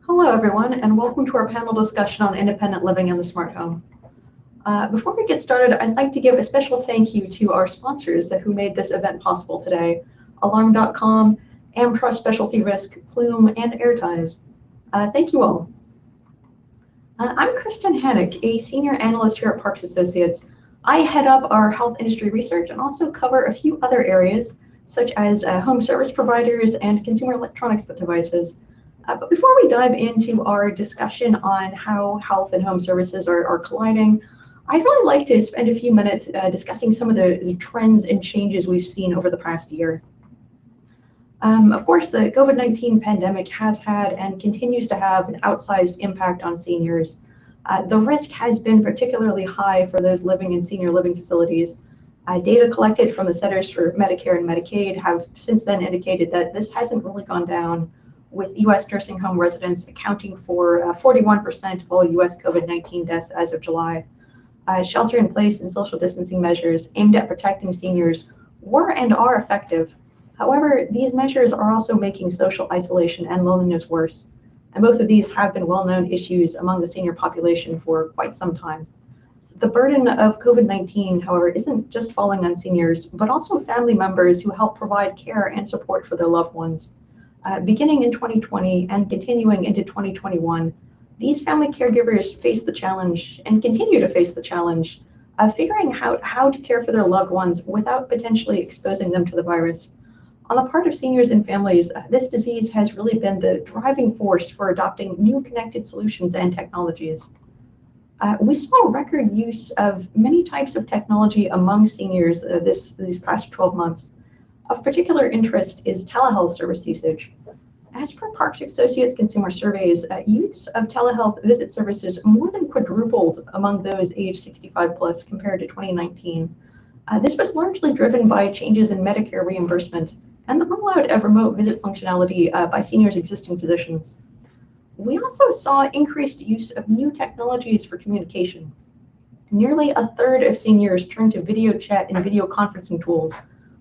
Hello, everyone, and welcome to our panel discussion on independent living in the smart home. Before we get started, I'd like to give a special thank you to our sponsors who made this event possible today: Alarm.com, AmTrust Specialty Risk, Plume, and Airties. Thank you all. I'm Kristen Hannick, a senior analyst here at Parks Associates. I head up our health industry research and also cover a few other areas, such as home service providers and consumer electronics devices. But before we dive into our discussion on how health and home services are colliding, I'd really like to spend a few minutes discussing some of the trends and changes we've seen over the past year. Of course, the COVID-19 pandemic has had and continues to have an outsized impact on seniors. The risk has been particularly high for those living in senior living facilities. Data collected from the Centers for Medicare and Medicaid have since then indicated that this hasn't really gone down, with U.S. nursing home residents accounting for 41% of all U.S. COVID-19 deaths as of July. Shelter-in-place and social distancing measures aimed at protecting seniors were and are effective. However, these measures are also making social isolation and loneliness worse, and both of these have been well-known issues among the senior population for quite some time. The burden of COVID-19, however, isn't just falling on seniors, but also family members who help provide care and support for their loved ones. Beginning in 2020 and continuing into 2021, these family caregivers face the challenge and continue to face the challenge of figuring out how to care for their loved ones without potentially exposing them to the virus. On the part of seniors and families, this disease has really been the driving force for adopting new connected solutions and technologies. We saw record use of many types of technology among seniors these past 12 months. Of particular interest is telehealth service usage. As per Parks Associates consumer surveys, use of telehealth visit services more than quadrupled among those aged 65 plus compared to 2019. This was largely driven by changes in Medicare reimbursement and the rollout of remote visit functionality by seniors' existing physicians. We also saw increased use of new technologies for communication. Nearly a third of seniors turned to video chat and video conferencing tools,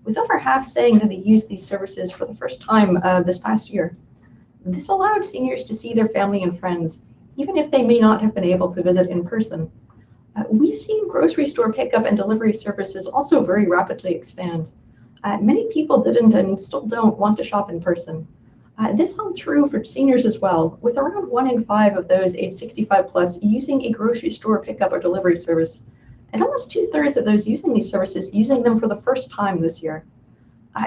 with over half saying that they used these services for the first time this past year. This allowed seniors to see their family and friends, even if they may not have been able to visit in person. We've seen grocery store pickup and delivery services also very rapidly expand. Many people didn't and still don't want to shop in person. This held true for seniors as well, with around 1 in 5 of those aged 65 plus using a grocery store pickup or delivery service, and almost 2/3 of those using these services using them for the first time this year.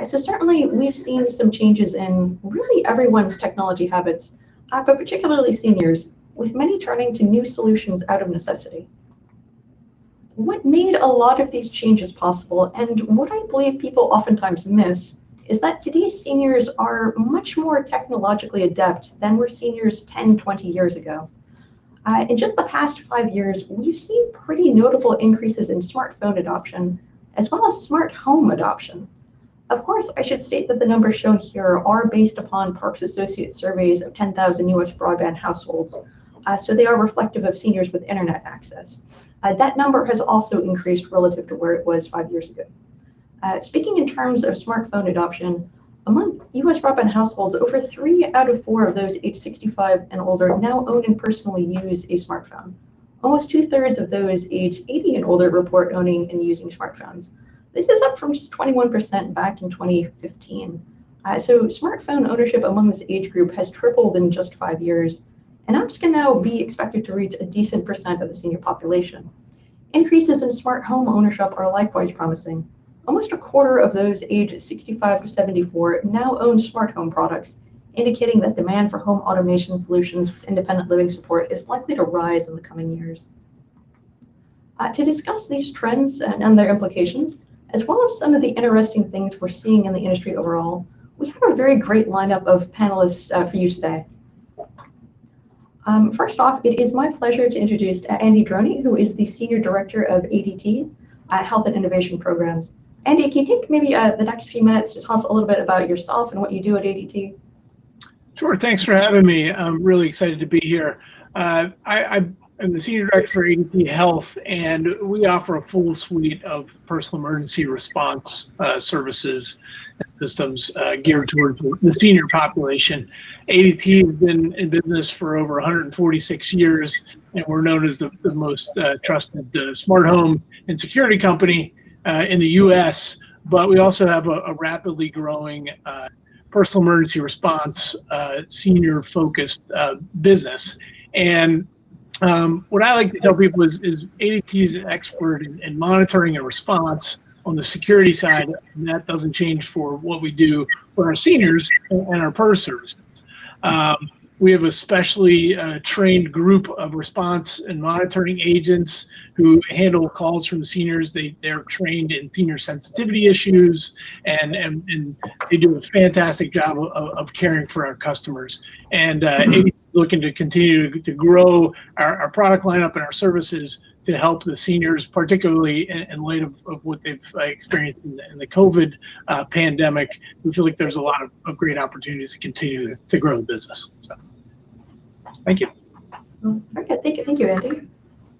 So certainly we've seen some changes in really everyone's technology habits, but particularly seniors, with many turning to new solutions out of necessity. What made a lot of these changes possible, and what I believe people oftentimes miss, is that today's seniors are much more technologically adept than were seniors 10, 20 years ago. In just the past 5 years, we've seen pretty notable increases in smartphone adoption, as well as smart home adoption. Of course, I should state that the numbers shown here are based upon Parks Associates surveys of 10,000 US broadband households, so they are reflective of seniors with internet access. That number has also increased relative to where it was 5 years ago. Speaking in terms of smartphone adoption, among US broadband households, over 3 out of 4 of those aged 65 and older now own and personally use a smartphone. Almost 2/3 of those aged 80 and older report owning and using smartphones. This is up from just 21% back in 2015. So smartphone ownership among this age group has tripled in just 5 years, and apps can now be expected to reach a decent percent of the senior population. Increases in smart home ownership are likewise promising. Almost a quarter of those aged 65 to 74 now own smart home products, indicating that demand for home automation solutions with independent living support is likely to rise in the coming years. To discuss these trends and their implications, as well as some of the interesting things we're seeing in the industry overall, we have a very great lineup of panelists for you today. First off, it is my pleasure to introduce Andy Droney, who is the Senior Director of ADT, Health and Innovation Programs. Andy, can you take maybe the next few minutes to tell us a little bit about yourself and what you do at ADT? Sure, thanks for having me. I'm really excited to be here. I'm the Senior Director for ADT Health, and we offer a full suite of personal emergency response services. systems geared towards the senior population. ADT has been in business for over 146 years, and we're known as the most trusted smart home and security company in the U.S., but we also have a rapidly growing personal emergency response, senior-focused business. And what I like to tell people is ADT is an expert in monitoring and response on the security side, and that doesn't change for what we do for our seniors and our PERS services. We have a specially trained group of response and monitoring agents who handle calls from seniors. They're trained in senior sensitivity issues, and they do a fantastic job of caring for our customers. And looking to continue to grow our product lineup and our services to help the seniors, particularly in light of what they've experienced in the COVID pandemic. We feel like there's a lot of great opportunities to continue to grow the business. So, thank you. Very good. Thank you, Andy.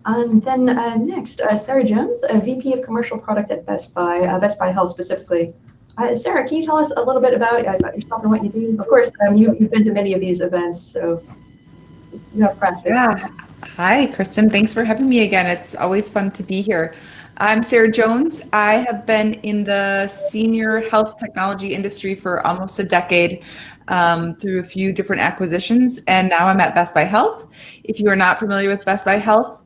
And then next, Sarah Jones, VP of Commercial Product at Best Buy Health specifically. Sarah, can you tell us a little bit about yourself and what you do? Of course, you've been to many of these events, so you have practice. Yeah. Hi, Kristen. Thanks for having me again. It's always fun to be here. I'm Sarah Jones. I have been in the senior health technology industry for almost a decade through a few different acquisitions, and now I'm at Best Buy Health. If you are not familiar with Best Buy Health,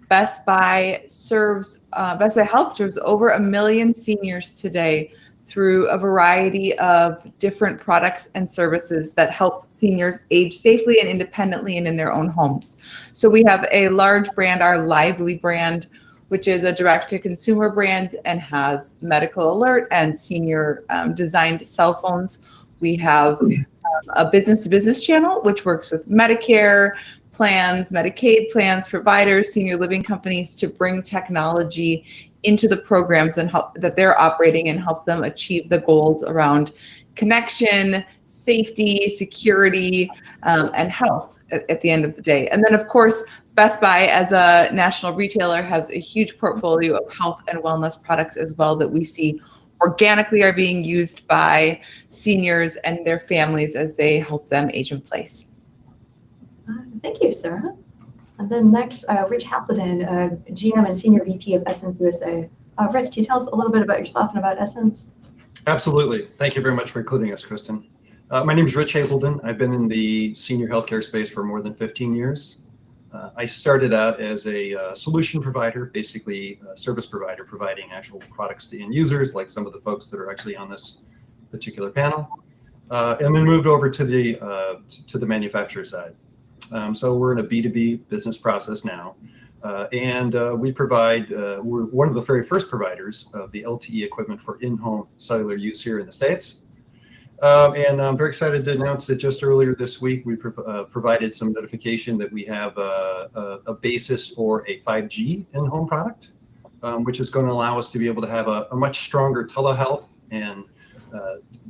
Best Buy Health serves over 1 million seniors today through a variety of different products and services that help seniors age safely and independently and in their own homes. So we have a large brand, our Lively brand, which is a direct-to-consumer brand and has medical alert and senior designed cell phones. We have a business-to-business channel, which works with Medicare plans, Medicaid plans, providers, senior living companies to bring technology into the programs and help that they're operating and help them achieve the goals around connection, safety, security, and health at the end of the day. And then, of course, Best Buy as a national retailer has a huge portfolio of health and wellness products as well that we see organically are being used by seniors and their families as they help them age in place. Thank you, Sarah. And then next, Rich Haselden, GM and Senior VP of Essence USA. Rich, can you tell us a little bit about yourself and about Essence? Absolutely. Thank you very much for including us, Kristen. My name is Rich Haselden. I've been in the senior healthcare space for more than 15 years. I started out as a solution provider, basically a service provider, providing actual products to end users, like some of the folks that are actually on this particular panel, and then moved over to the manufacturer side. So we're in a B2B business process now, and we provide, we're one of the very first providers of the LTE equipment for in-home cellular use here in the States. And I'm very excited to announce that just earlier this week, we provided some notification that we have a basis for a 5G in-home product, which is going to allow us to be able to have a much stronger telehealth and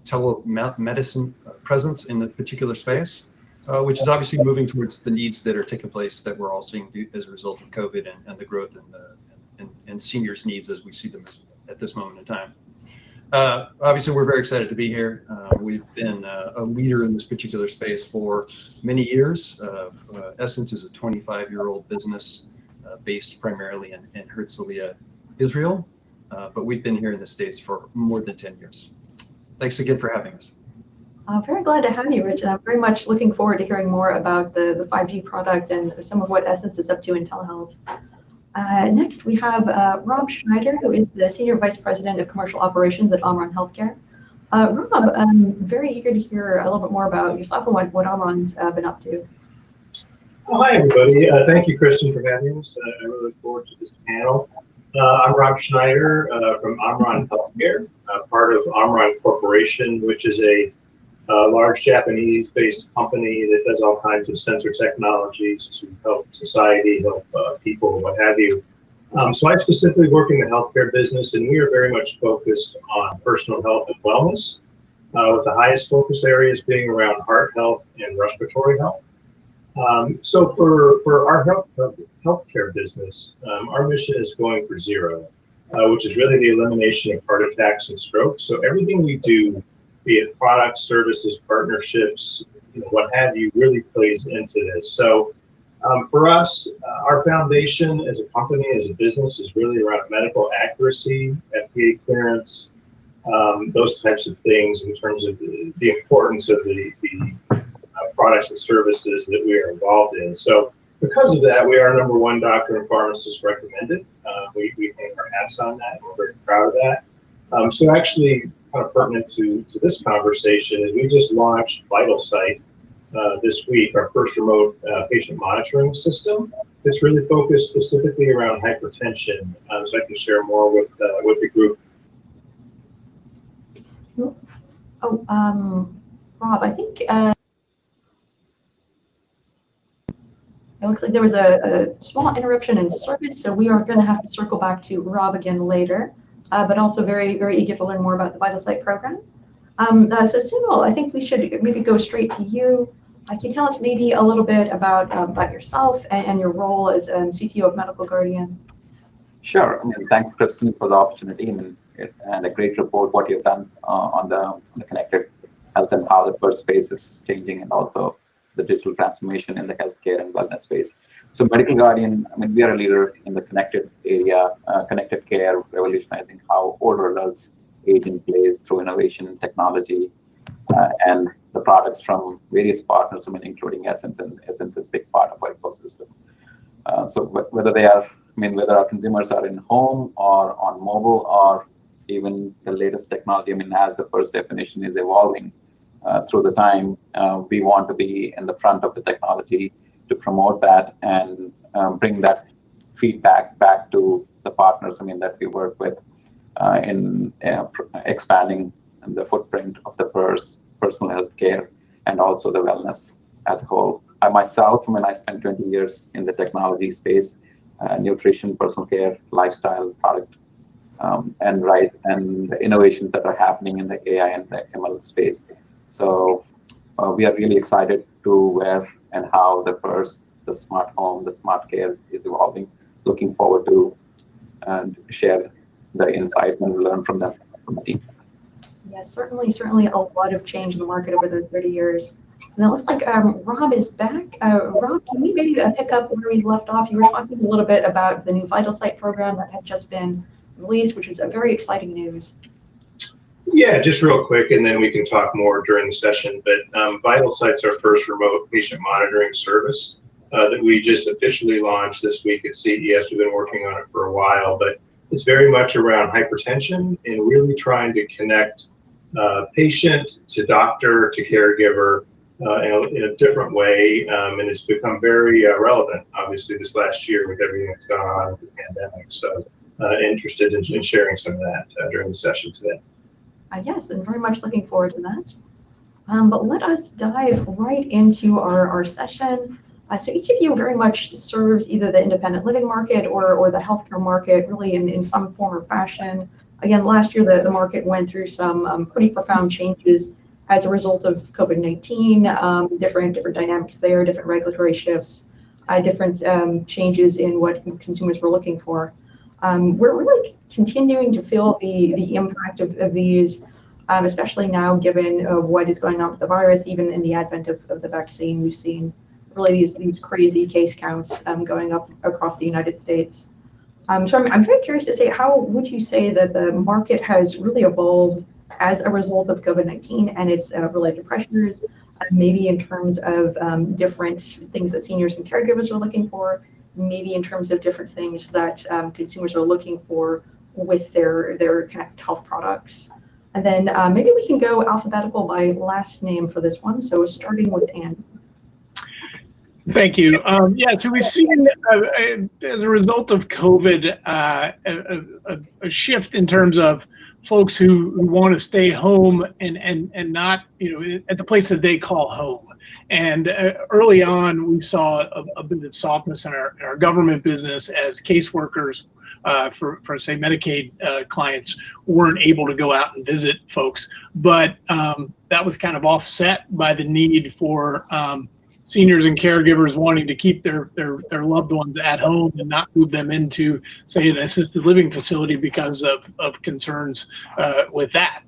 telemedicine presence in the particular space. Which is obviously moving towards the needs that are taking place that we're all seeing as a result of COVID and the growth and seniors' needs as we see them at this moment in time. Obviously, we're very excited to be here. We've been a leader in this particular space for many years. Essence is a 25-year-old business based primarily in Herzliya, Israel, but we've been here in the States for more than 10 years. Thanks again for having us. Very glad to have you, Rich, and I'm very much looking forward to hearing more about the 5G product and some of what Essence is up to in telehealth. Next, we have Rob Schneider, who is the Senior Vice President of Commercial Operations at Omron Healthcare. Rob, I'm very eager to hear a little bit more about yourself and what Omron's been up to. Well, hi, everybody. Thank you, Kristen, for having us. I really look forward to this panel. I'm Rob Schneider from Omron Healthcare, part of Omron Corporation, which is a large Japanese-based company that does all kinds of sensor technologies to help society, help people, what have you. So I specifically work in the healthcare business, and we are very much focused on personal health and wellness, with the highest focus areas being around heart health and respiratory health. So for our healthcare business, our mission is going for zero, which is really the elimination of heart attacks and strokes. So everything we do be it products, services, partnerships, what have you, really plays into this. So for us, our foundation as a company, as a business, is really around medical accuracy, FDA clearance, those types of things in terms of the importance of the products and services that we are involved in. So because of that, we are #1 doctor and pharmacist recommended. We hang our hats on that. We're very proud of that. So actually, kind of pertinent to this conversation is we just launched VitalSight this week, our first remote patient monitoring system. It's really focused specifically around hypertension. So I can share more with the group. Rob, I think it looks like there was a small interruption in service, so we are going to have to circle back to Rob again later, but also very, very eager to learn more about the VitalSight program. So Sunil, I think we should maybe go straight to you. Can you tell us maybe a little bit about yourself and your role as CTO of Medical Guardian? Sure. I mean, thanks, Kristen, for the opportunity and a great report what you've done on the connected health and how the first space is changing, and also the digital transformation in the healthcare and wellness space. So Medical Guardian, I mean, we are a leader in the connected area, connected care, revolutionizing how older adults age in place through innovation, technology, and the products from various partners, I mean, including Essence, and Essence is a big part of our ecosystem. So whether our consumers are in home or on mobile or even the latest technology, I mean, as the first definition is evolving through the time, we want to be in the front of the technology to promote that and bring that feedback back to the partners, I mean, that we work with in expanding the footprint of the personal health care and also the wellness as a whole. I myself, I mean, I spent 20 years in the technology space, nutrition, personal care, lifestyle, product, and the innovations that are happening in the AI and the ML space. So we are really excited to where and how the smart home, the smart care is evolving. Looking forward to share the insights and learn from them, from the team. Yeah, certainly a lot of change in the market over those 30 years. And it looks like Rob is back. Rob, can you maybe pick up where we left off? You were talking a little bit about the new VitalSight program that had just been released, which is a very exciting news. Yeah, just real quick, and then we can talk more during the session. But VitalSight's our first remote patient monitoring service that we just officially launched this week at CES. We've been working on it for a while, but it's very much around hypertension and really trying to connect patient to doctor to caregiver in a different way. And it's become very relevant, obviously, this last year with everything that's gone on with the pandemic. So interested in sharing some of that during the session today. Yes, and very much looking forward to that. But let us dive right into our session. So each of you very much serves either the independent living market or the healthcare market, really in some form or fashion. Again, last year the market went through some pretty profound changes as a result of COVID-19, different dynamics there, different regulatory shifts, different changes in what consumers were looking for. We're really continuing to feel the impact of these, especially now given what is going on with the virus. Even in the advent of the vaccine, we've seen really these crazy case counts going up across the United States. So I'm very curious to say, how would you say that the market has really evolved as a result of COVID-19 and its related pressures, maybe in terms of different things that seniors and caregivers are looking for, maybe in terms of different things that consumers are looking for with their connected health products? And then maybe we can go alphabetical by last name for this one. So starting with Andy. Thank you. Yeah, so we've seen, as a result of COVID, a shift in terms of folks who want to stay home and not, at the place that they call home. And early on, we saw a bit of softness in our government business as caseworkers for say Medicaid clients weren't able to go out and visit folks. But that was kind of offset by the need for seniors and caregivers wanting to keep their loved ones at home and not move them into, say, an assisted living facility because of concerns with that.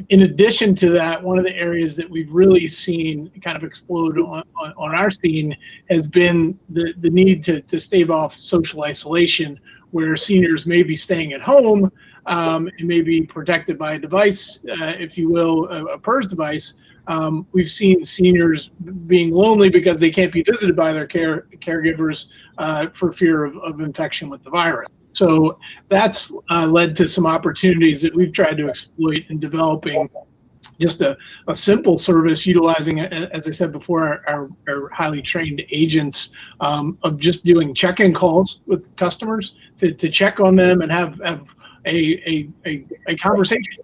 In addition to that, one of the areas that we've really seen kind of explode on our scene has been the need to stave off social isolation, where seniors may be staying at home and may be protected by a device, if you will, a PERS device. We've seen seniors being lonely because they can't be visited by their caregivers for fear of infection with the virus. So that's led to some opportunities that we've tried to exploit in developing just a simple service utilizing, as I said before, our highly trained agents of just doing check-in calls with customers to check on them and have a conversation.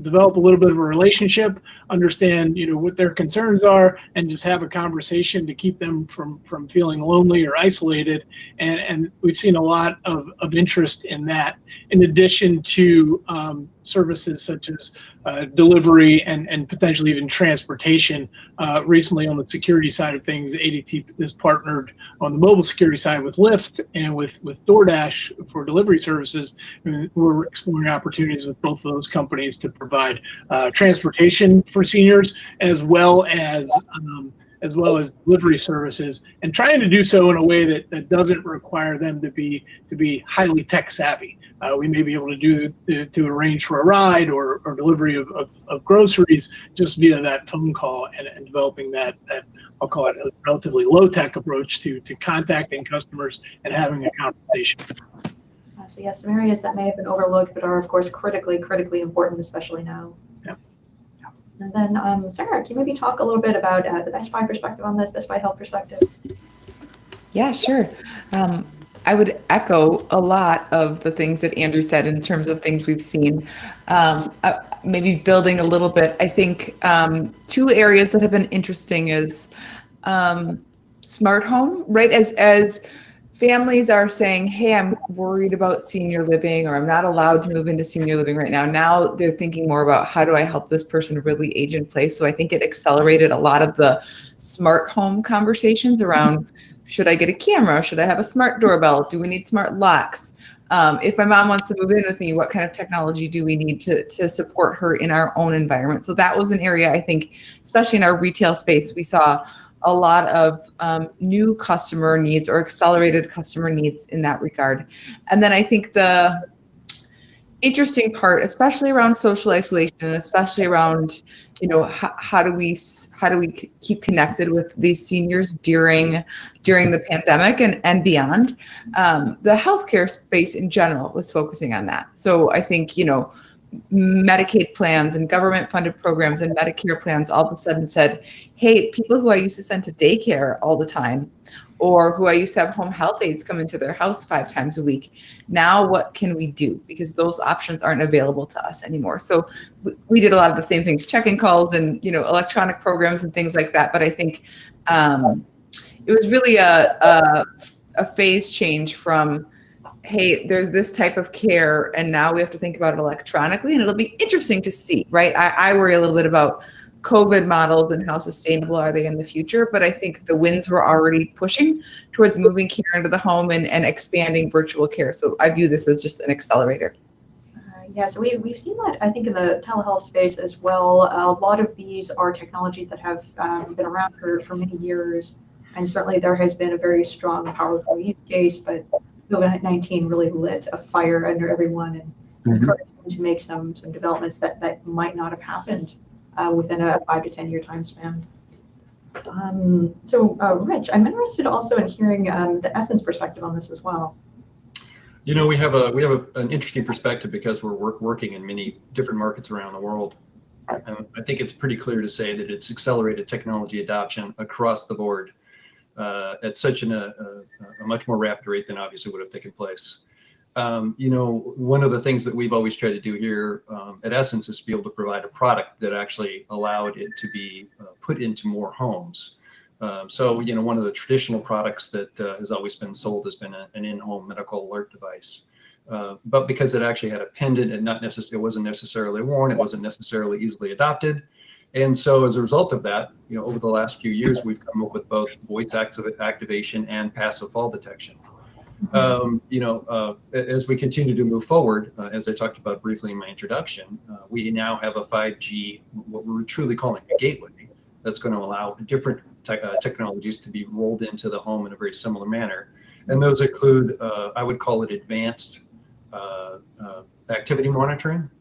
Develop a little bit of a relationship, understand what their concerns are, and just have a conversation to keep them from feeling lonely or isolated. And we've seen a lot of interest in that, in addition to services such as delivery and potentially even transportation. Recently, on the security side of things, ADT has partnered on the mobile security side with Lyft and with DoorDash for delivery services. And we're exploring opportunities with both of those companies to provide transportation for seniors, as well as delivery services, and trying to do so in a way that doesn't require them to be highly tech savvy. We may be able to arrange for a ride or delivery of groceries just via that phone call, and developing that I'll call it a relatively low tech approach to contacting customers and having a conversation. So yes, some areas that may have been overlooked but are of course critically important, especially now. Yeah. And then Sarah, can you maybe talk a little bit about the Best Buy perspective on this, Best Buy Health perspective? Yeah, sure. I would echo a lot of the things that Andrew said in terms of things we've seen. Maybe building a little bit, I think two areas that have been interesting is smart home, right? As families are saying, hey, I'm worried about senior living, or I'm not allowed to move into senior living right now. Now they're thinking more about, how do I help this person really age in place? So I think it accelerated a lot of the smart home conversations around, should I get a camera? Should I have a smart doorbell? Do we need smart locks? If my mom wants to move in with me, what kind of technology do we need to support her in our own environment? So that was an area, I think, especially in our retail space, we saw a lot of new customer needs or accelerated customer needs in that regard. And then I think the interesting part, especially around social isolation, and especially around, how do we keep connected with these seniors during the pandemic and beyond? The healthcare space in general was focusing on that. So I think, Medicaid plans and government funded programs and Medicare plans all of a sudden said, hey, people who I used to send to daycare all the time, or who I used to have home health aides come into their house 5 times a week, now what can we do? Because those options aren't available to us anymore. So we did a lot of the same things, check-in calls and electronic programs and things like that. But I think it was really a phase change from, hey, there's this type of care, and now we have to think about it electronically, and it'll be interesting to see, right? I worry a little bit about COVID models and how sustainable are they in the future, but I think the winds were already pushing towards moving care into the home and expanding virtual care. So I view this as just an accelerator. Yeah, so we've seen that, I think, in the telehealth space as well. A lot of these are technologies that have been around for many years, and certainly there has been a very strong, powerful use case, but COVID-19 really lit a fire under everyone and encouraged them to make some developments that might not have happened within a 5 to 10 year time span. So Rich, I'm interested also in hearing the Essence perspective on this as well. We have an interesting perspective because we're working in many different markets around the world. I think it's pretty clear to say that it's accelerated technology adoption across the board at such a much more rapid rate than obviously would have taken place. One of the things that we've always tried to do here at Essence is to be able to provide a product that actually allowed it to be put into more homes. So one of the traditional products that has always been sold has been an in-home medical alert device. But because it actually had a pendant and it wasn't necessarily worn, it wasn't necessarily easily adopted. And so as a result of that, over the last few years, we've come up with both voice activation and passive fall detection. As we continue to move forward, as I talked about briefly in my introduction, we now have a 5G, what we're truly calling a gateway, that's going to allow different technologies to be rolled into the home in a very similar manner. And those include, I would call it advanced activity monitoring,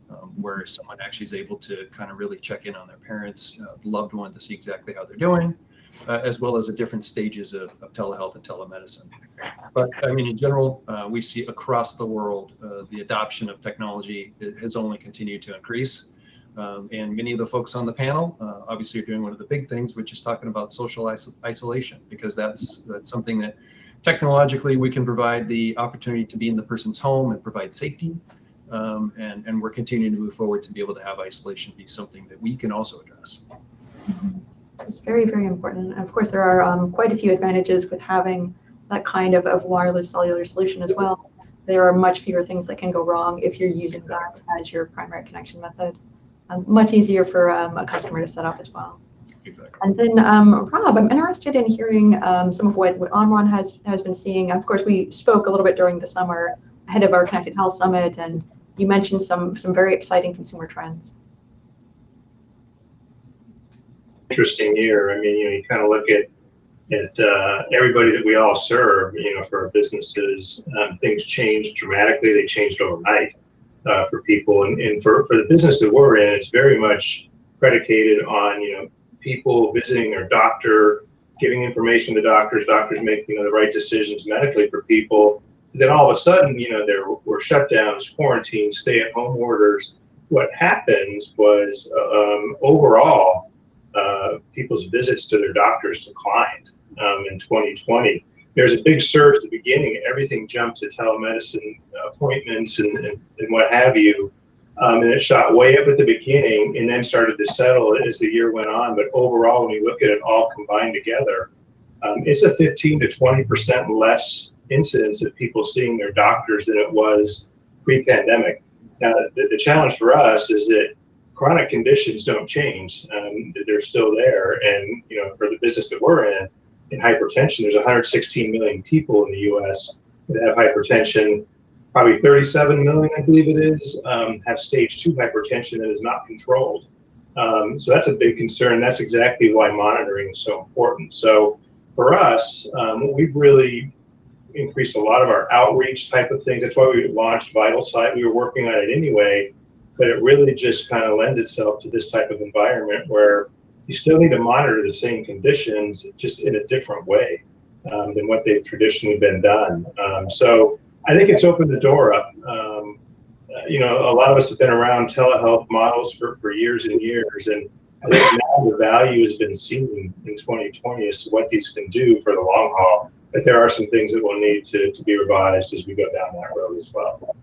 where someone actually is able to kind of really check in on their parents, loved one, to see exactly how they're doing, as well as the different stages of telehealth and telemedicine. But I mean, in general, we see across the world, the adoption of technology has only continued to increase. And many of the folks on the panel obviously are doing one of the big things, which is talking about social isolation, because that's something that technologically we can provide the opportunity to be in the person's home and provide safety. And we're continuing to move forward to be able to have isolation be something that we can also address. It's very, very important. And of course, there are quite a few advantages with having that kind of wireless cellular solution as well. There are much fewer things that can go wrong if you're using that as your primary connection method. Much easier for a customer to set up as well. Exactly. And then Rob, I'm interested in hearing some of what Omron has been seeing. Of course, we spoke a little bit during the summer ahead of our Connected Health Summit, and you mentioned some very exciting consumer trends. Interesting year. I mean, you kind of look at everybody that we all serve, for our businesses, things changed dramatically. They changed overnight for people. And for the business that we're in, it's very much predicated on, people visiting their doctor, giving information to doctors making the right decisions medically for people. Then all of a sudden, there were shutdowns, quarantines, stay-at-home orders. What happened was overall, people's visits to their doctors declined in 2020. There's a big surge at the beginning. Everything jumped to telemedicine appointments and what have you. And it shot way up at the beginning and then started to settle as the year went on. But overall, when you look at it all combined together, it's a 15 to 20% less incidence of people seeing their doctors than it was pre-pandemic. Now, the challenge for us is that chronic conditions don't change. They're still there. And, for the business that we're in hypertension, there's 116 million people in the US that have hypertension. Probably 37 million, I believe it is, have stage 2 hypertension that is not controlled. So that's a big concern. That's exactly why monitoring is so important. So for us, we've really increased a lot of our outreach type of things. That's why we launched VitalSight. We were working on it anyway, but it really just kind of lends itself to this type of environment where you still need to monitor the same conditions, just in a different way than what they've traditionally been done. So I think it's opened the door up. A lot of us have been around telehealth models for years and years, and I think now the value has been seen in 2020 as to what these can do for the long haul. But there are some things that will need to be revised as we go down that road as well.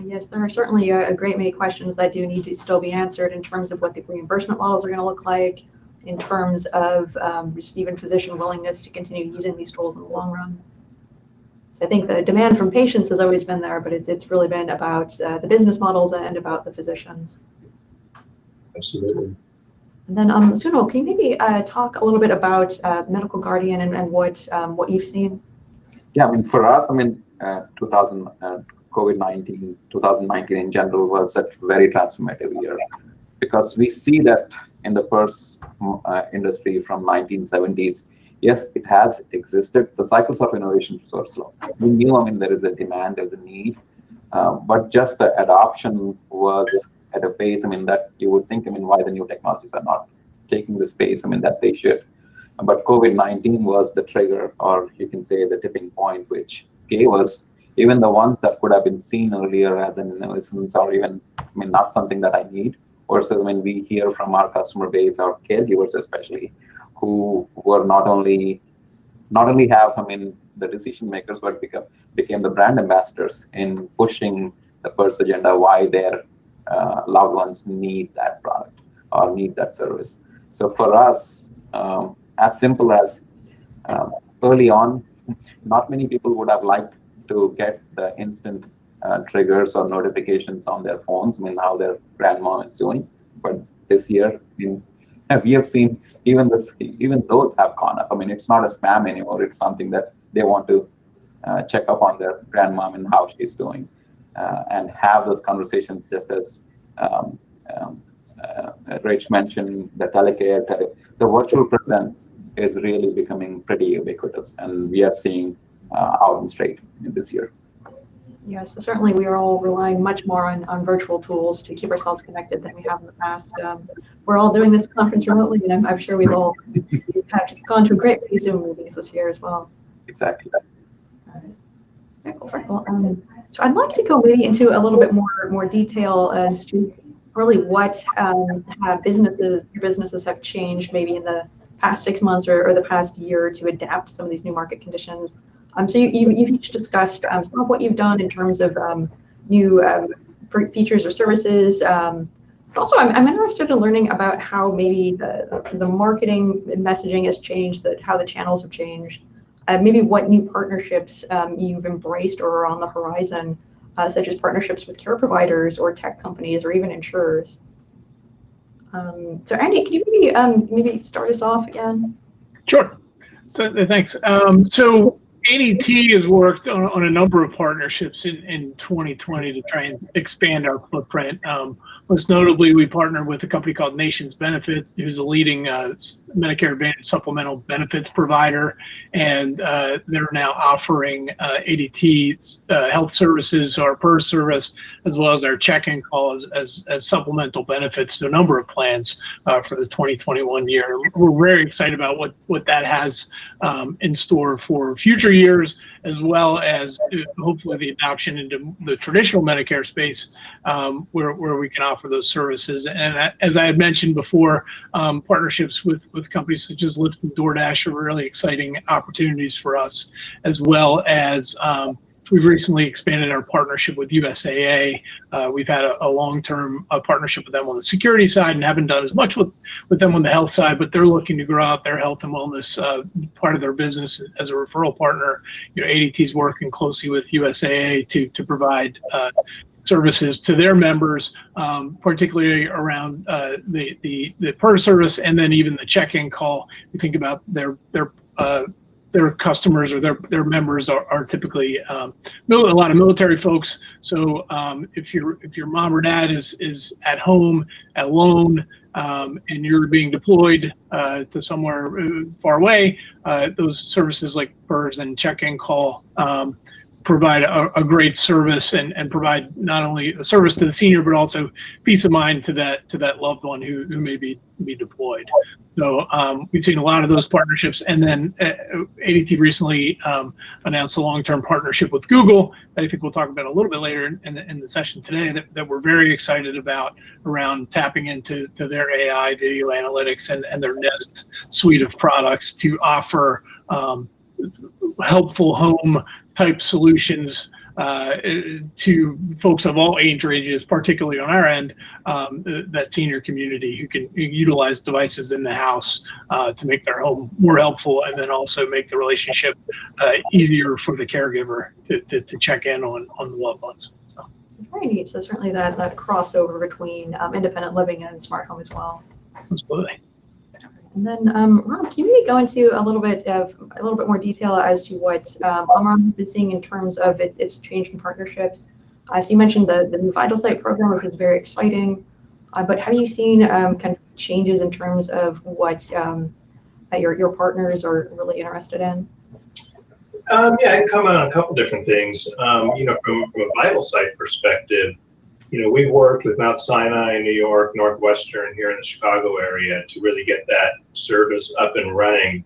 Yes, there are certainly a great many questions that do need to still be answered in terms of what the reimbursement models are going to look like, in terms of just even physician willingness to continue using these tools in the long run. So I think the demand from patients has always been there, but it's really been about the business models and about the physicians. Absolutely. And then Sunil, can you maybe talk a little bit about Medical Guardian and what you've seen? Yeah, I mean, for us, COVID-19, 2019 in general was a very transformative year, because we see that in the purse industry from 1970s, yes, it has existed. The cycles of innovation were slow. We knew, there is a demand, there's a need, but just the adoption was at a pace, that you would think, why the new technologies are not taking the space, that they should. But COVID-19 was the trigger, or you can say the tipping point, which gave us, even the ones that could have been seen earlier as an nuisance, or even, not something that I need, versus when we hear from our customer base, our caregivers especially, who were not only have, the decision makers, but became the brand ambassadors in pushing the purse agenda, why their loved ones need that product or need that service. So for us, as simple as early on, not many people would have liked to get the instant triggers or notifications on their phones, how their grandma is doing. But this year, we have seen even those have gone up. I mean, it's not a spam anymore. It's something that they want to check up on their grandmom and how she's doing, and have those conversations. Just as Rich mentioned, the telecare, the virtual presence is really becoming pretty ubiquitous, and we are seeing out and straight this year. Yes, certainly we are all relying much more on virtual tools to keep ourselves connected than we have in the past. We're all doing this conference remotely, and I'm sure we've have just gone through great many Zoom meetings this year as well. Exactly. Okay, cool. Well, so I'd like to go maybe into a little bit more detail as to really what your businesses have changed maybe in the past 6 months or the past year to adapt to some of these new market conditions. So you've each discussed some of what you've done in terms of new features or services. But also, I'm interested in learning about how maybe the marketing and messaging has changed, how the channels have changed, maybe what new partnerships you've embraced or are on the horizon, such as partnerships with care providers or tech companies or even insurers. So Andy, can you maybe start us off again? Sure. So thanks. So ADT has worked on a number of partnerships in 2020 to try and expand our footprint. Most notably, we partnered with a company called Nations Benefits, who's a leading Medicare Advantage supplemental benefits provider, and they're now offering ADT health services, our PERS service, as well as our check-in call as supplemental benefits to a number of plans for the 2021 year. We're very excited about what that has in store for future years, as well as hopefully the adoption into the traditional Medicare space, where we can offer those services. And as I had mentioned before, partnerships with companies such as Lyft and DoorDash are really exciting opportunities for us, as well as we've recently expanded our partnership with USAA. We've had a long-term partnership with them on the security side and haven't done as much with them on the health side, but they're looking to grow out their health and wellness part of their business as a referral partner. ADT is working closely with USAA to provide services to their members, particularly around the PERS service, and then even the check-in call. You think about their customers or their members are typically a lot of military folks. So if your mom or dad is at home alone and you're being deployed to somewhere far away, those services like PERS and check-in call provide a great service and provide not only a service to the senior, but also peace of mind to that loved one who may be deployed. So we've seen a lot of those partnerships, and then ADT recently announced a long-term partnership with Google that I think we'll talk about a little bit later in the session today that we're very excited about, around tapping into their AI video analytics and their Nest suite of products to offer helpful home type solutions to folks of all age ranges, particularly on our end, that senior community who can utilize devices in the house to make their home more helpful, and then also make the relationship easier for the caregiver to check in on the loved ones. So. Very neat. So certainly that crossover between independent living and smart home as well. Absolutely. And then, Rob, can you maybe go into a little bit more detail as to what Omron has been seeing in terms of its change in partnerships? So you mentioned the new Vital Site program, which is very exciting. But have you seen kind of changes in terms of what your partners are really interested in? Yeah, I can comment on a couple different things. From a Vital Site perspective, we've worked with Mount Sinai in New York, Northwestern here in the Chicago area to really get that service up and running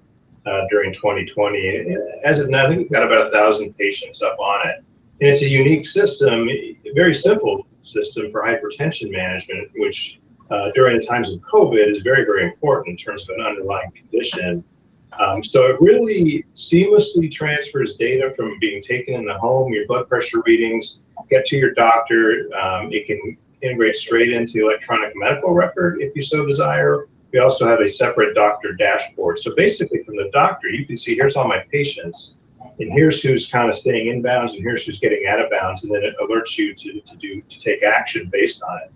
during 2020. And as of now, I think we've got about 1,000 patients up on it. And it's a unique system, a very simple system for hypertension management, which during the times of COVID is very, very important in terms of an underlying condition. So it really seamlessly transfers data from being taken in the home, your blood pressure readings, get to your doctor. It can integrate straight into the electronic medical record if you so desire. We also have a separate doctor dashboard. So basically from the doctor, you can see here's all my patients, and here's who's kind of staying inbounds, and here's who's getting out of bounds, and then it alerts you to take action based on it.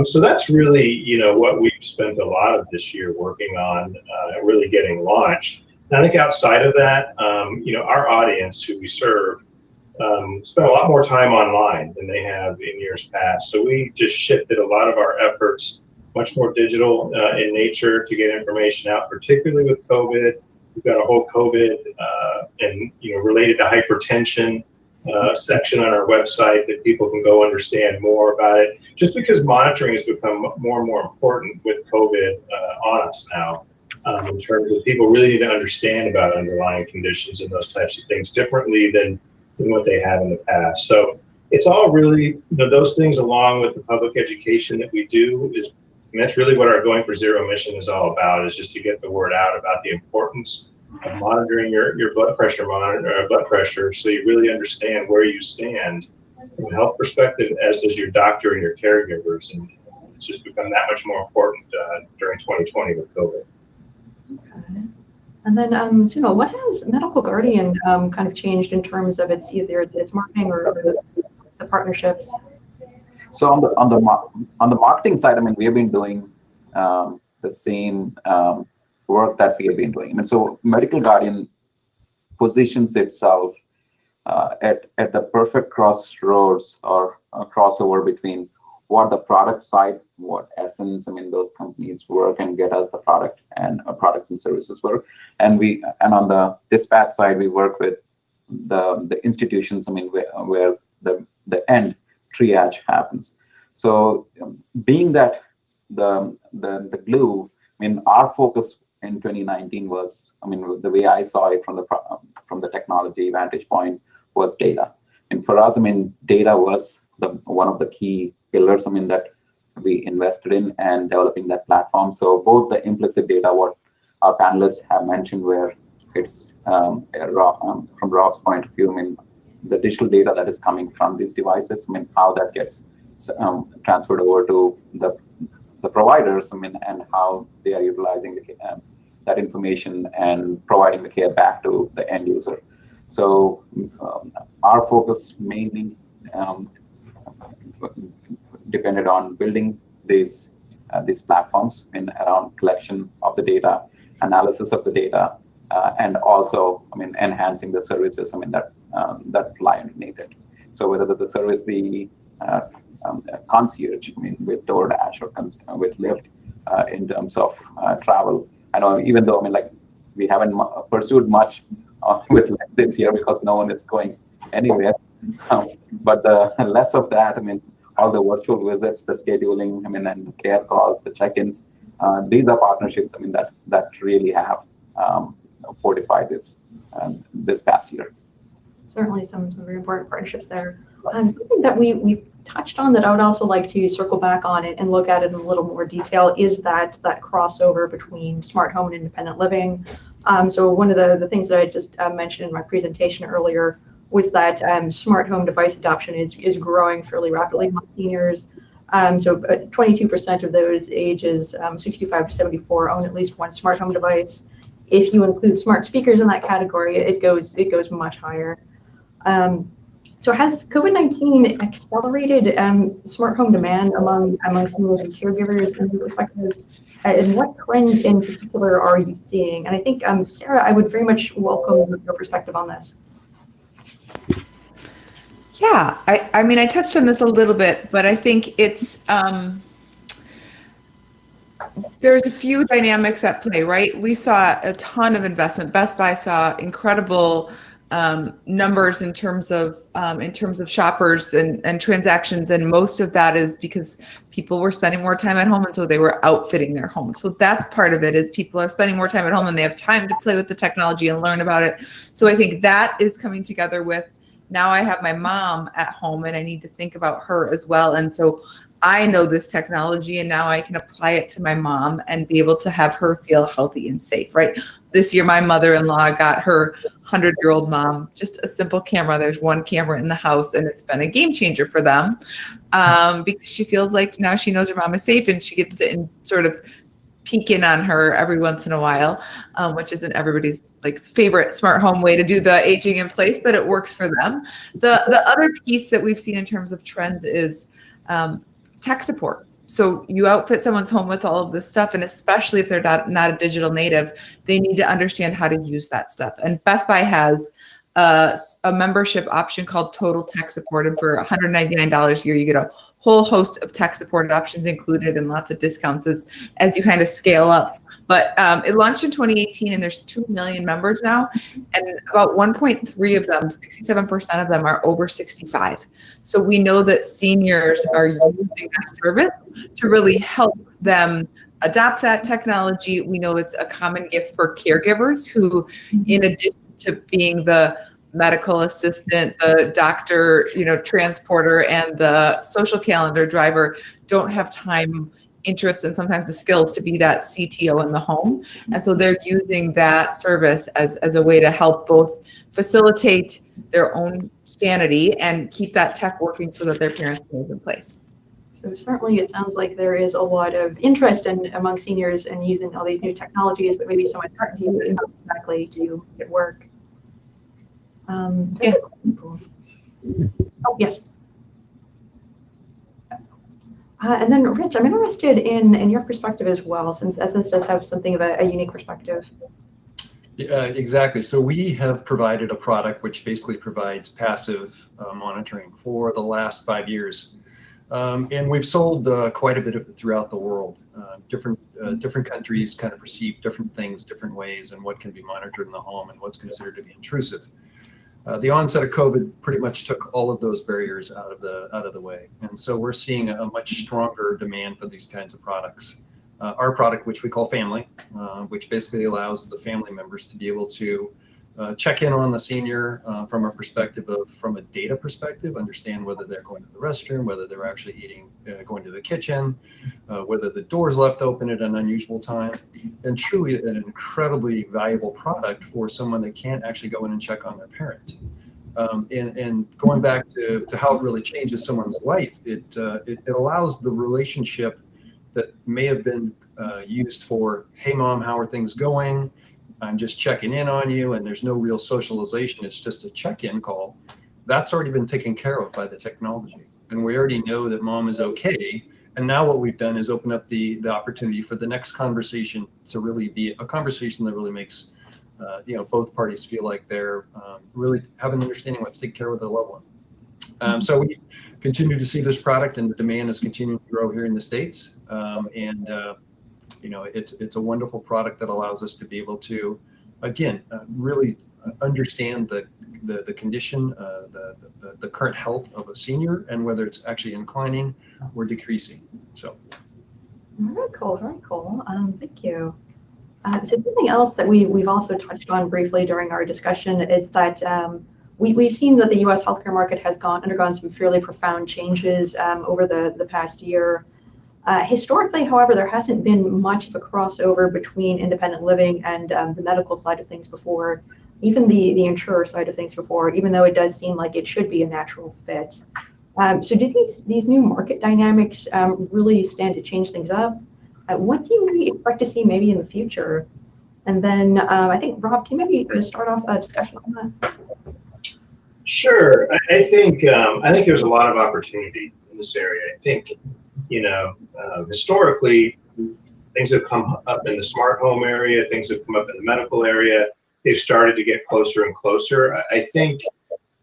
So that's really, what we've spent a lot of this year working on, really getting launched. And I think outside of that, our audience who we serve spend a lot more time online than they have in years past. So we just shifted a lot of our efforts much more digital in nature to get information out, particularly with COVID. We've got a whole COVID and related to hypertension section on our website that people can go understand more about it. Just because monitoring has become more and more important with COVID on us now, in terms of people really need to understand about underlying conditions and those types of things differently than what they have in the past. So it's all really, those things along with the public education that we do and that's really what our Going for Zero mission is all about, is just to get the word out about the importance of monitoring your blood pressure so you really understand where you stand from a health perspective, as does your doctor and your caregivers. And it's just become that much more important during 2020 with COVID. Okay. And then, Sunil, what has Medical Guardian kind of changed in terms of its marketing or the partnerships? So on the marketing side, I mean, we have been doing the same work that we have been doing. And so Medical Guardian positions itself at the perfect crossroads or a crossover between what the product side, what Essence, I mean, those companies work and get us the product and product and services work. And on the dispatch side, we work with the institutions, I mean, where the end triage happens. So being that the glue, I mean, our focus in 2019 was, I mean, the way I saw it from the technology vantage point was data. And for us, I mean, data was one of the key pillars, I mean, that we invested in and developing that platform. So both the implicit data, what our panelists have mentioned, where it's from Rob's point of view, I mean, the digital data that is coming from these devices, I mean, how that gets transferred over to the providers, I mean, and how they are utilizing that information and providing the care back to the end user. So our focus mainly depended on building these platforms around collection of the data, analysis of the data, and also, I mean, enhancing the services, I mean, that lie underneath it. So whether the service be concierge, I mean, with DoorDash or with Lyft in terms of travel. I know, even though, I mean, like, we haven't pursued much with Lyft this year because no one is going anywhere. But the less of that, I mean, all the virtual visits, the scheduling, I mean, and the care calls, the check-ins, these are partnerships, I mean, that really have fortified this past year. Certainly some very important partnerships there. Something that we've touched on that I would also like to circle back on it and look at it in a little more detail is that crossover between smart home and independent living. So one of the things that I just mentioned in my presentation earlier was that smart home device adoption is growing fairly rapidly among seniors. So 22% of those ages 65 to 74 own at least one smart home device. If you include smart speakers in that category, it goes much higher. So has COVID-19 accelerated smart home demand among seniors and caregivers in your perspective? And what trends in particular are you seeing? And I think, Sarah, I would very much welcome your perspective on this. Yeah, I mean, I touched on this a little bit, but I think it's, there's a few dynamics at play, right? We saw a ton of investment. Best Buy saw incredible numbers in terms of shoppers and transactions, and most of that is because people were spending more time at home, and so they were outfitting their home. So that's part of it, is people are spending more time at home and they have time to play with the technology and learn about it. So I think that is coming together with, now I have my mom at home and I need to think about her as well. And so I know this technology and now I can apply it to my mom and be able to have her feel healthy and safe, right? This year, my mother-in-law got her 100-year-old mom just a simple camera. There's one camera in the house, and it's been a game changer for them because she feels like now she knows her mom is safe, and she gets to sort of peek in on her every once in a while, which isn't everybody's like favorite smart home way to do the aging in place, but it works for them. The other piece that we've seen in terms of trends is tech support. So you outfit someone's home with all of this stuff, and especially if they're not a digital native, they need to understand how to use that stuff. And Best Buy has a membership option called Total Tech Support, and for $199 a year, you get a whole host of tech support options included and lots of discounts as you kind of scale up. But it launched in 2018, and there's 2 million members now, and about 1.3 of them, 67% of them, are over 65. So we know that seniors are using that service to really help them adopt that technology. We know it's a common gift for caregivers who, in addition to being the medical assistant, the doctor, transporter, and the social calendar driver, don't have time, interest, and sometimes the skills to be that CTO in the home. And so they're using that service as a way to help both facilitate their own sanity and keep that tech working so that their parents can live in place. So certainly it sounds like there is a lot of interest among seniors in using all these new technologies, but maybe some uncertainty exactly to it work. Yeah. Cool. Oh, yes. And then Rich, I'm interested in your perspective as well, since Essence does have something of a unique perspective. Exactly. So we have provided a product which basically provides passive monitoring for the last 5 years. And we've sold quite a bit of it throughout the world. Different countries kind of perceive different things different ways, and what can be monitored in the home and what's considered to be intrusive. The onset of COVID pretty much took all of those barriers out of the way, and so we're seeing a much stronger demand for these kinds of products. Our product, which we call Family, which basically allows the family members to be able to check in on the senior from a data perspective, understand whether they're going to the restroom, whether they're actually eating, going to the kitchen, whether the door's left open at an unusual time, and truly an incredibly valuable product for someone that can't actually go in and check on their parent. And going back to how it really changes someone's life, it allows the relationship that may have been used for, hey mom, how are things going? I'm just checking in on you, and there's no real socialization. It's just a check-in call. That's already been taken care of by the technology. And we already know that mom is okay. And now what we've done is open up the opportunity for the next conversation to really be a conversation that really makes both parties feel like they're really have an understanding what's taking care of their loved one. So we continue to see this product, and the demand is continuing to grow here in the States. It's a wonderful product that allows us to be able to, again, really understand the condition, the current health of a senior, and whether it's actually inclining or decreasing. So. Very cool, very cool. Thank you. So something else that we've also touched on briefly during our discussion is that we've seen that the U.S. healthcare market has undergone some fairly profound changes over the past year. Historically, however, there hasn't been much of a crossover between independent living and the medical side of things before, even the insurer side of things before, even though it does seem like it should be a natural fit. So do these new market dynamics really stand to change things up? What do you expect to see maybe in the future? And then I think, Rob, can you maybe start off a discussion on that? Sure. I think there's a lot of opportunity in this area. I think, historically, things have come up in the smart home area, things have come up in the medical area. They've started to get closer and closer. I think,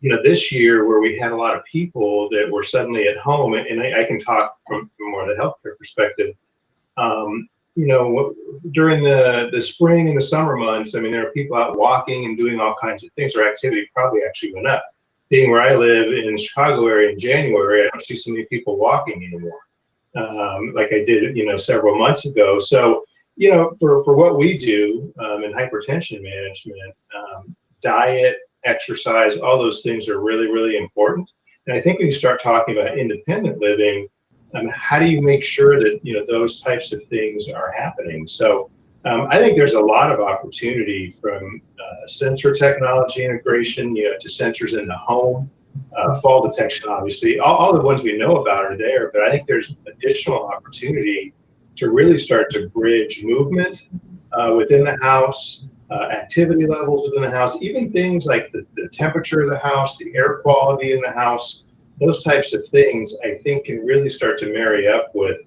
this year where we had a lot of people that were suddenly at home, and I can talk from more of the healthcare perspective, during the spring and the summer months, there are people out walking and doing all kinds of things. Our activity probably actually went up. Being where I live in the Chicago area in January, I don't see so many people walking anymore. Like I did, several months ago. So, for what we do in hypertension management, diet, exercise, all those things are really, really important. And I think when you start talking about independent living, how do you make sure that, those types of things are happening? So I think there's a lot of opportunity from sensor technology integration, to sensors in the home. Fall detection, obviously, all the ones we know about are there, but I think there's additional opportunity to really start to bridge movement within the house, activity levels within the house, even things like the temperature of the house, the air quality in the house, those types of things I think can really start to marry up with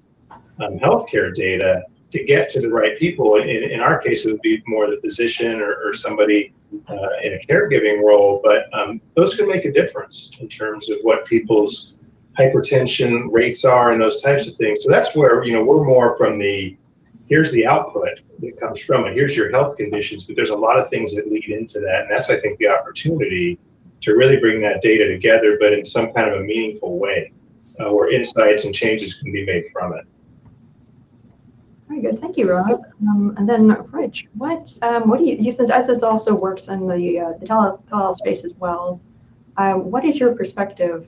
healthcare data to get to the right people. In our case, it would be more the physician or somebody in a caregiving role, but those can make a difference in terms of what people's hypertension rates are and those types of things. So that's where, we're more from the, here's the output that comes from it, here's your health conditions, but there's a lot of things that lead into that. And that's, I think, the opportunity to really bring that data together, but in some kind of a meaningful way, where insights and changes can be made from it. Very good, thank you, Rob. And then Rich, what do you since Essence also works in the telehealth space as well, what is your perspective?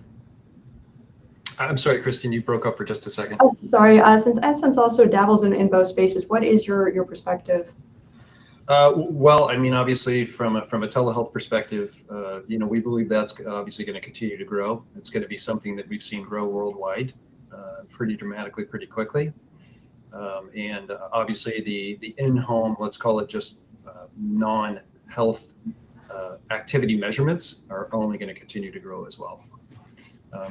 I'm sorry, Kristen, you broke up for just a second. Oh, sorry. Since Essence also dabbles in both spaces, what is your perspective? Well, I mean, obviously, from a telehealth perspective, we believe that's obviously going to continue to grow. It's going to be something that we've seen grow worldwide, pretty dramatically, pretty quickly. And obviously, the in-home, let's call it just non-health activity measurements, are only going to continue to grow as well.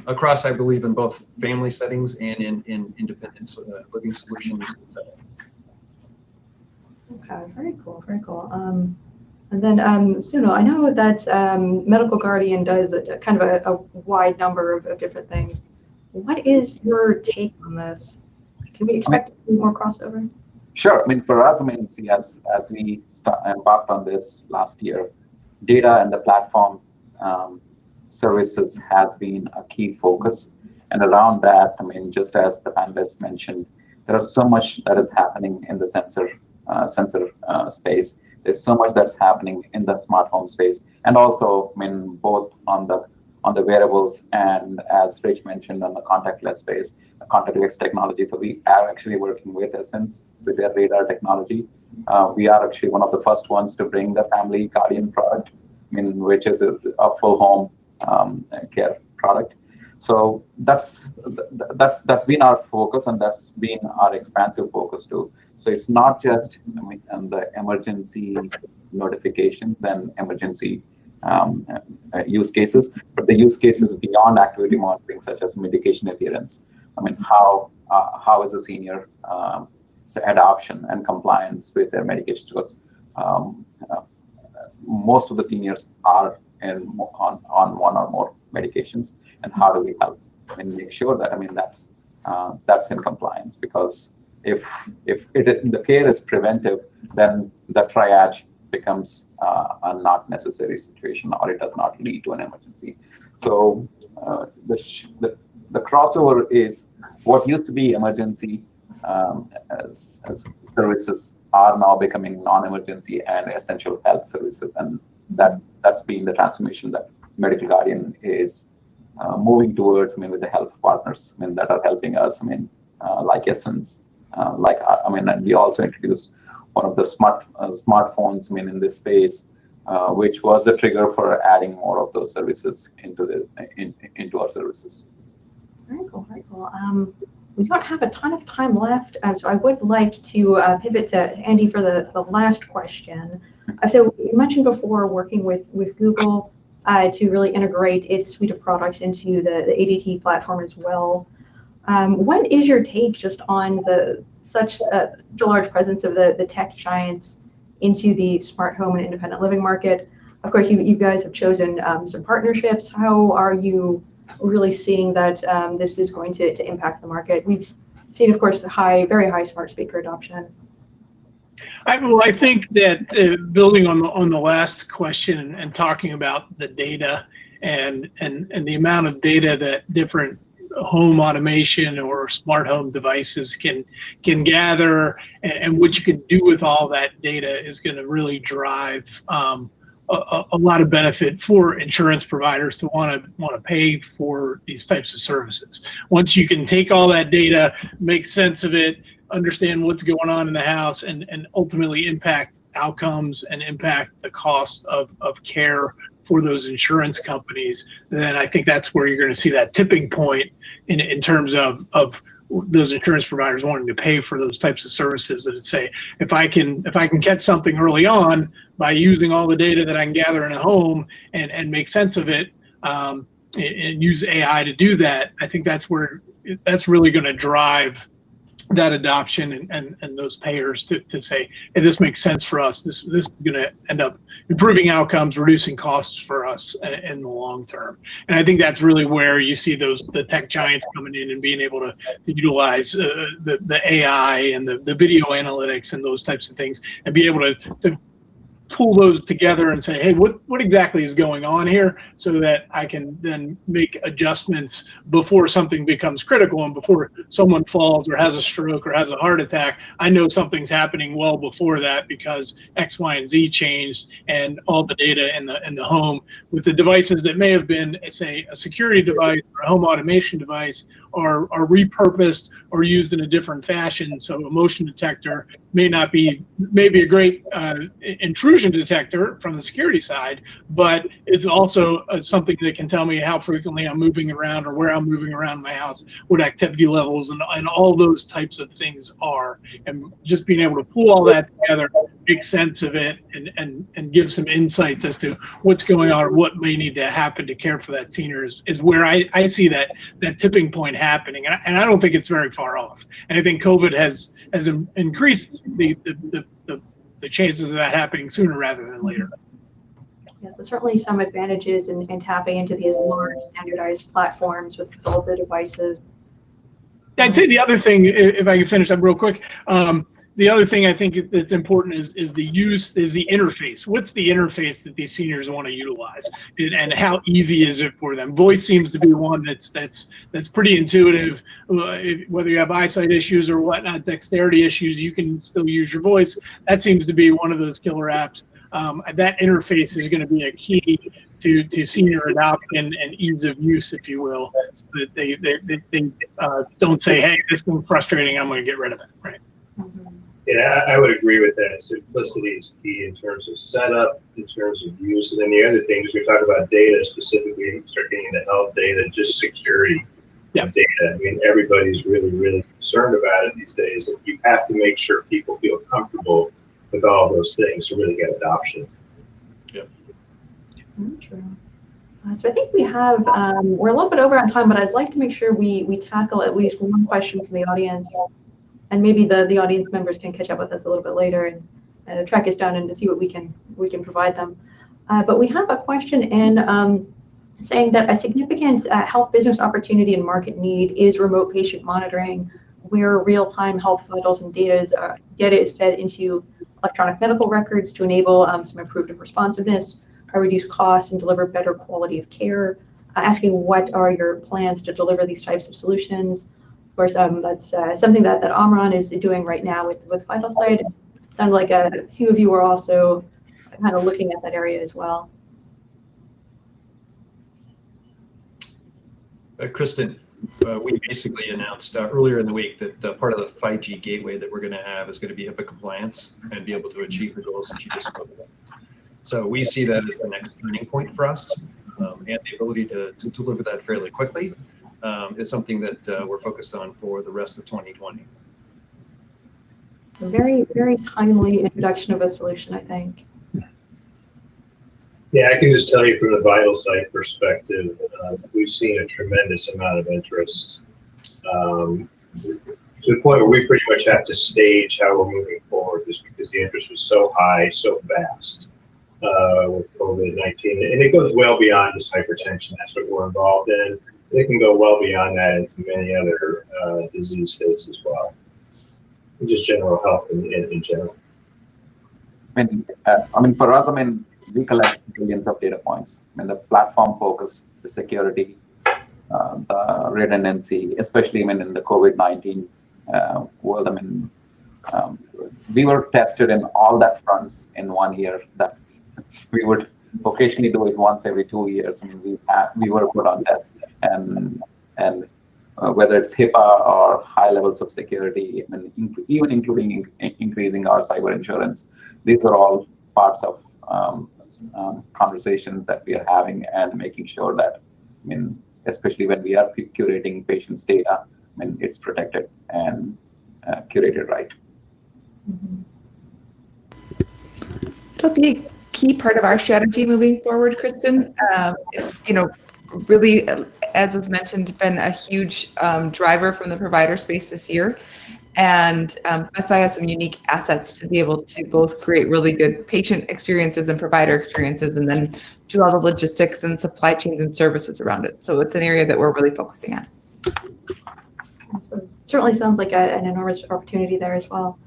Across, I believe, in both family settings and in independent living solutions. Okay, very cool, very cool. And then Sunil, I know that Medical Guardian does kind of a wide number of different things. What is your take on this? Can we expect to see more crossover? Sure. I mean, for us, see, as we embarked on this last year, data and the platform services has been a key focus. And around that, just as the panelists mentioned, there is so much that is happening in the sensor space. There's so much that's happening in the smart home space, and also, both on the wearables and, as Rich mentioned, on the contactless space, the contactless technology. So we are actually working with Essence with their radar technology. We are actually one of the first ones to bring the Family Guardian product, which is a full home care product. So that's been our focus, and that's been our expansive focus too. So it's not just the emergency notifications and emergency use cases, but the use cases beyond activity monitoring, such as medication adherence. How is a senior adoption and compliance with their medications? Because most of the seniors are on one or more medications, and how do we help make sure that that's in compliance? Because if the care is preventive, then the triage becomes a not necessary situation, or it does not lead to an emergency. So the crossover is what used to be emergency as services are now becoming non-emergency and essential health services, and that's been the transformation that Medical Guardian is moving towards. With the health partners that are helping us. Like Essence, and we also introduced one of the smartphones in this space, which was the trigger for adding more of those services into our services. Very cool, very cool. We don't have a ton of time left, so I would like to pivot to Andy for the last question. So you mentioned before working with Google to really integrate its suite of products into the ADT platform as well. What is your take just on such a large presence of the tech giants into the smart home and independent living market? Of course, you guys have chosen some partnerships. How are you really seeing that this is going to impact the market? We've seen, of course, very high smart speaker adoption. I think that building on the last question and talking about the data and the amount of data that different home automation or smart home devices can gather, and what you can do with all that data is going to really drive a lot of benefit for insurance providers to want to pay for these types of services. Once you can take all that data, make sense of it, understand what's going on in the house, and ultimately impact outcomes and impact the cost of care for those insurance companies, then I think that's where you're going to see that tipping point in terms of those insurance providers wanting to pay for those types of services. That say, if I can catch something early on by using all the data that I can gather in a home and make sense of it, and use AI to do that, I think that's really going to drive that adoption and those payers to say, hey, this makes sense for us. This is going to end up improving outcomes, reducing costs for us in the long term. And I think that's really where you see the tech giants coming in and being able to utilize the AI and the video analytics and those types of things, and be able to pull those together and say, hey, what exactly is going on here, so that I can then make adjustments before something becomes critical, and before someone falls or has a stroke or has a heart attack, I know something's happening well before that because X, Y, and Z changed, and all the data in the home with the devices that may have been, say, a security device or a home automation device are repurposed or used in a different fashion. So a motion detector may be a great intrusion detector from the security side, but it's also something that can tell me how frequently I'm moving around or where I'm moving around my house, what activity levels and all those types of things are. And just being able to pull all that together, make sense of it, and give some insights as to what's going on or what may need to happen to care for that senior is where I see that tipping point happening. And I don't think it's very far off. And I think COVID has increased the chances of that happening sooner rather than later. Yeah, so certainly some advantages in tapping into these large standardized platforms with all the devices. I'd say the other thing, if I can finish up real quick, the other thing I think that's important is the interface. What's the interface that these seniors want to utilize, and how easy is it for them? Voice seems to be one that's pretty intuitive. Whether you have eyesight issues or whatnot, dexterity issues, you can still use your voice. That seems to be one of those killer apps. That interface is going to be a key to senior adoption and ease of use, if you will, so that they don't say, hey, this thing's frustrating, I'm going to get rid of it, right? Mm-hmm. Yeah, I would agree with that. Simplicity is key in terms of setup, in terms of use. And then the other thing is we talk about data specifically, start getting into health data, just security of data. I mean, everybody's really, really concerned about it these days. And you have to make sure people feel comfortable with all those things to really get adoption. Yep. True. So I think we have, we're a little bit over on time, but I'd like to make sure we tackle at least one question from the audience. And maybe the audience members can catch up with us a little bit later and track us down and to see what we can provide them. But we have a question in saying that a significant health business opportunity and market need is remote patient monitoring, where real-time health vitals and data is fed into electronic medical records to enable some improved responsiveness, reduce costs, and deliver better quality of care. Asking what are your plans to deliver these types of solutions. Of course, that's something that Omron is doing right now with VitalSight. It sounded like a few of you are also kind of looking at that area as well. Kristen, we basically announced earlier in the week that part of the 5G gateway that we're going to have is going to be HIPAA compliance and be able to achieve the goals that you just spoke about. So we see that as the next turning point for us, and the ability to deliver that fairly quickly is something that we're focused on for the rest of 2020. A very, very timely introduction of a solution, I think. Yeah, I can just tell you from the VitalSight perspective, we've seen a tremendous amount of interest to the point where we pretty much have to stage how we're moving forward, just because the interest was so high, so fast with COVID-19. And it goes well beyond just hypertension. That's what we're involved in. It can go well beyond that into many other disease states as well. And just general health in general. I mean, for us, we collect billions of data points. The platform focus, the security, the redundancy, especially in the COVID-19 world. We were tested in all that fronts in 1 year. That we would occasionally do it once every 2 years. We were put on test, and whether it's HIPAA or high levels of security, even including increasing our cyber insurance, these are all parts of conversations that we are having and making sure that, especially when we are curating patients' data, it's protected and curated right. Mm-hmm. It'll be a key part of our strategy moving forward, Kristen. It's really, as was mentioned, been a huge driver from the provider space this year. And Best Buy has some unique assets to be able to both create really good patient experiences and provider experiences, and then do all the logistics and supply chains and services around it. So it's an area that we're really focusing on. So certainly sounds like an enormous opportunity there as well.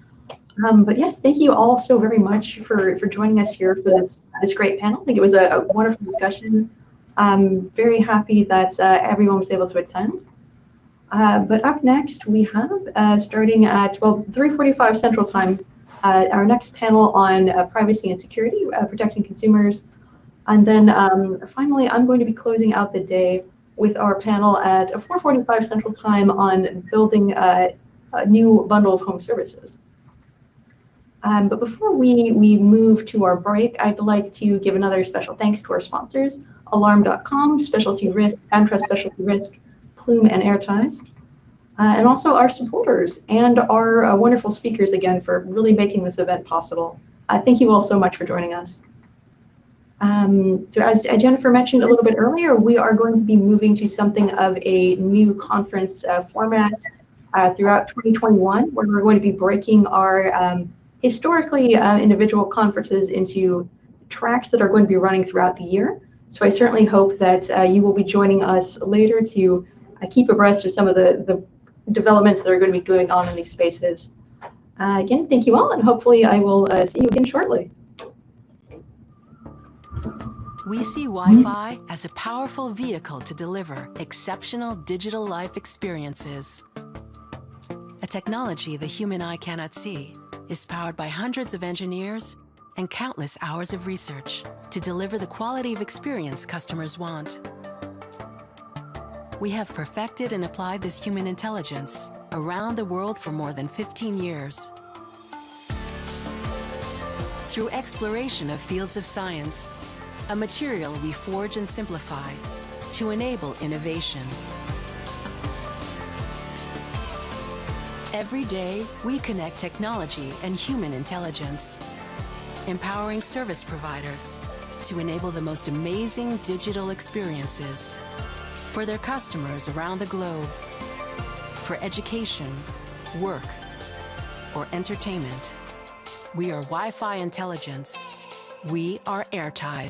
But yes, thank you all so very much for joining us here for this great panel. I think it was a wonderful discussion. I'm very happy that everyone was able to attend. But up next, we have, starting at 3:45 Central Time, our next panel on privacy and security, protecting consumers. And then finally, I'm going to be closing out the day with our panel at 4:45 Central Time on building a new bundle of home services. But before we move to our break, I'd like to give another special thanks to our sponsors, Alarm.com, Specialty Risk, AmTrust Specialty Risk, Plume, and Airties, and also our supporters and our wonderful speakers again for really making this event possible. Thank you all so much for joining us. So as Jennifer mentioned a little bit earlier, we are going to be moving to something of a new conference format throughout 2021, where we're going to be breaking our historically individual conferences into tracks that are going to be running throughout the year. So I certainly hope that you will be joining us later to keep abreast of some of the developments that are going to be going on in these spaces. Again, thank you all, and hopefully I will see you again shortly. We see Wi-Fi as a powerful vehicle to deliver exceptional digital life experiences. A technology the human eye cannot see is powered by hundreds of engineers and countless hours of research to deliver the quality of experience customers want. We have perfected and applied this human intelligence around the world for more than 15 years. Through exploration of fields of science, a material we forge and simplify to enable innovation. Every day, we connect technology and human intelligence, empowering service providers to enable the most amazing digital experiences for their customers around the globe, for education, work, or entertainment. We are Wi-Fi Intelligence. We are Airties.